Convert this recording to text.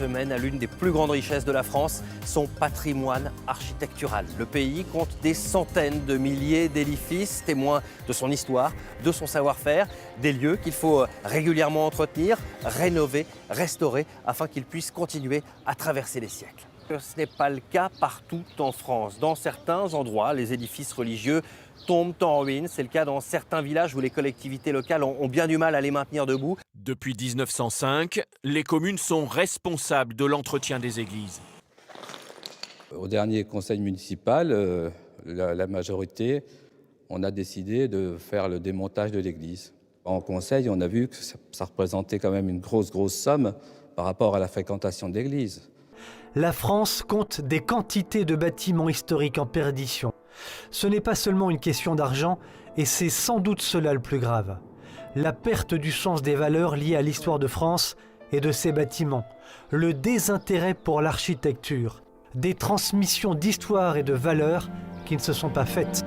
semaine à l'une des plus grandes richesses de la France, son patrimoine architectural. Le pays compte des centaines de milliers d'édifices, témoins de son histoire, de son savoir-faire, des lieux qu'il faut régulièrement entretenir, rénover, restaurer, afin qu'ils puissent continuer à traverser les siècles. Ce n'est pas le cas partout en France. Dans certains endroits, les édifices religieux tombent en ruine. C'est le cas dans certains villages où les collectivités locales ont bien du mal à les maintenir debout. Depuis 1905, les communes sont responsables de l'entretien des églises. Au dernier conseil municipal, la majorité, on a décidé de faire le démontage de l'église. En conseil, on a vu que ça représentait quand même une grosse somme par rapport à la fréquentation de l'église. La France compte des quantités de bâtiments historiques en perdition. Ce n'est pas seulement une question d'argent, et c'est sans doute cela le plus grave. La perte du sens des valeurs liées à l'histoire de France et de ses bâtiments, le désintérêt pour l'architecture, des transmissions d'histoire et de valeurs qui ne se sont pas faites.